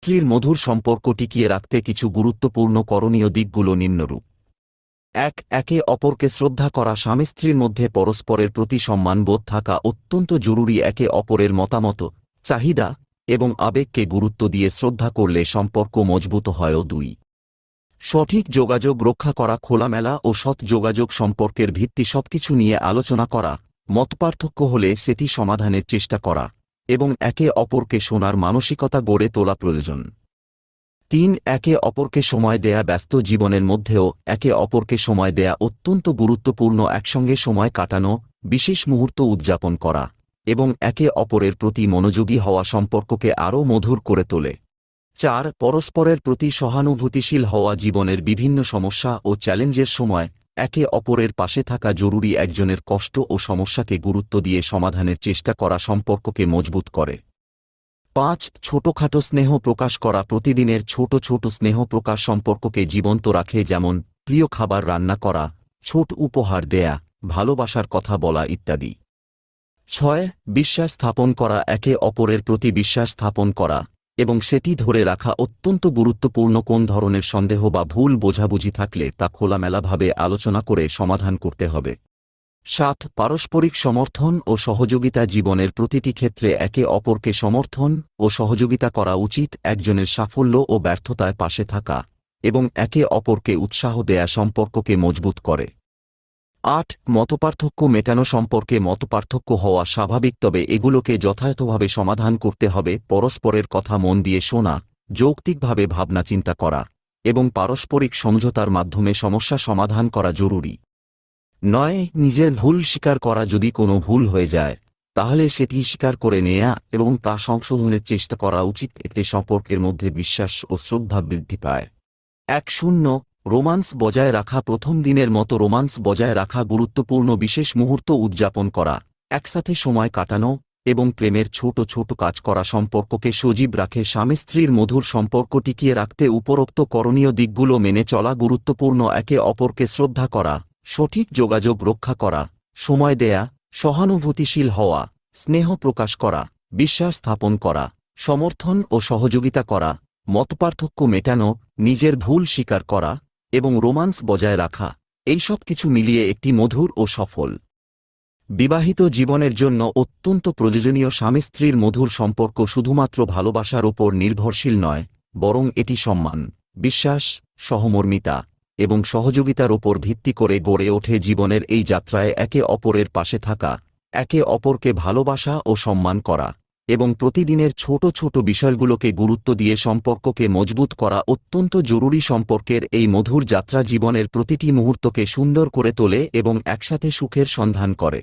স্ত্রীর মধুর সম্পর্ক টিকিয়ে রাখতে কিছু গুরুত্বপূর্ণ করণীয় দিকগুলো নিম্নরূপ। ১. একে অপরকে শ্রদ্ধা করা। স্বামী স্ত্রীর মধ্যে পরস্পরের প্রতি সম্মানবোধ থাকা অত্যন্ত জরুরি। একে অপরের মতামত, চাহিদা এবং আবেগকে গুরুত্ব দিয়ে শ্রদ্ধা করলে সম্পর্ক মজবুত হয়। ২. সঠিক যোগাযোগ রক্ষা করা। খোলামেলা ও সৎ যোগাযোগ সম্পর্কের ভিত্তি। সবকিছু নিয়ে আলোচনা করা, মতপার্থক্য হলে সেটি সমাধানের চেষ্টা করা এবং একে অপরকে শোনার মানসিকতা গড়ে তোলা প্রয়োজন। ৩. একে অপরকে সময় দেয়া। ব্যস্ত জীবনের মধ্যেও একে অপরকে সময় দেয়া অত্যন্ত গুরুত্বপূর্ণ। একসঙ্গে সময় কাটানো, বিশেষ মুহূর্ত উদযাপন করা এবং একে অপরের প্রতি মনোযোগী হওয়া সম্পর্ককে আরও মধুর করে তোলে। ৪. পরস্পরের প্রতি সহানুভূতিশীল হওয়া। জীবনের বিভিন্ন সমস্যা ও চ্যালেঞ্জের সময় একে অপরের পাশে থাকা জরুরি। একজনের কষ্ট ও সমস্যাকে গুরুত্ব দিয়ে সমাধানের চেষ্টা করা সম্পর্ককে মজবুত করে। ৫. ছোটখাটো স্নেহ প্রকাশ করা। প্রতিদিনের ছোট ছোট স্নেহ প্রকাশ সম্পর্ককে জীবন্ত রাখে, যেমন প্রিয় খাবার রান্না করা, ছোট উপহার দেয়া, ভালোবাসার কথা বলা ইত্যাদি। ৬. বিশ্বাস স্থাপন করা। একে অপরের প্রতি বিশ্বাস স্থাপন করা এবং সেটি ধরে রাখা অত্যন্ত গুরুত্বপূর্ণ। কোন ধরনের সন্দেহ বা ভুল বোঝাবুঝি থাকলে তা খোলামেলাভাবে আলোচনা করে সমাধান করতে হবে। ৭. পারস্পরিক সমর্থন ও সহযোগিতা। জীবনের প্রতিটি ক্ষেত্রে একে অপরকে সমর্থন ও সহযোগিতা করা উচিত। একজনের সাফল্য ও ব্যর্থতায় পাশে থাকা এবং একে অপরকে উৎসাহ দেয়া সম্পর্ককে মজবুত করে। ৮. মতপার্থক্য মেটানো। সম্পর্কে মতপার্থক্য হওয়া স্বাভাবিক, তবে এগুলোকে যথাযথভাবে সমাধান করতে হবে। পরস্পরের কথা মন দিয়ে শোনা, যৌক্তিকভাবে ভাবনা চিন্তা করা এবং পারস্পরিক সমঝোতার মাধ্যমে সমস্যা সমাধান করা জরুরি। ৯. নিজের ভুল স্বীকার করা। যদি কোনো ভুল হয়ে যায় তাহলে সেটি স্বীকার করে নেয়া এবং তা সংশোধনের চেষ্টা করা উচিত। এতে সম্পর্কের মধ্যে বিশ্বাস ও শ্রদ্ধা বৃদ্ধি পায়। ১. রোমান্স বজায় রাখা। প্রথম দিনের মতো রোমান্স বজায় রাখা গুরুত্বপূর্ণ। বিশেষ মুহূর্ত উদযাপন করা, একসাথে সময় কাটানো এবং প্রেমের ছোট ছোট কাজ করা সম্পর্ককে সজীব রাখে। স্বামী স্ত্রীর মধুর সম্পর্ক টিকিয়ে রাখতে উপরোক্ত করণীয় দিকগুলো মেনে চলা গুরুত্বপূর্ণ। একে অপরকে শ্রদ্ধা করা, সঠিক যোগাযোগ রক্ষা করা, সময় দেয়া, সহানুভূতিশীল হওয়া, স্নেহ প্রকাশ করা, বিশ্বাস স্থাপন করা, সমর্থন ও সহযোগিতা করা, মতপার্থক্য মেটানো, নিজের ভুল স্বীকার করা এবং রোমান্স বজায় রাখা, এই সব কিছু মিলিয়ে একটি মধুর ও সফল বিবাহিত জীবনের জন্য অত্যন্ত প্রয়োজনীয়। স্বামী স্ত্রীর মধুর সম্পর্ক শুধুমাত্র ভালোবাসার ওপর নির্ভরশীল নয়, বরং এটি সম্মান, বিশ্বাস, সহমর্মিতা এবং সহযোগিতার ওপর ভিত্তি করে গড়ে ওঠে। জীবনের এই যাত্রায় একে অপরের পাশে থাকা, একে অপরকে ভালোবাসা ও সম্মান করা এবং প্রতিদিনের ছোট ছোট বিষয়গুলোকে গুরুত্ব দিয়ে সম্পর্ককে মজবুত করা অত্যন্ত জরুরি। সম্পর্কের এই মধুর যাত্রা জীবনের প্রতিটি মুহূর্তকে সুন্দর করে তোলে এবং একসাথে সুখের সন্ধান করে।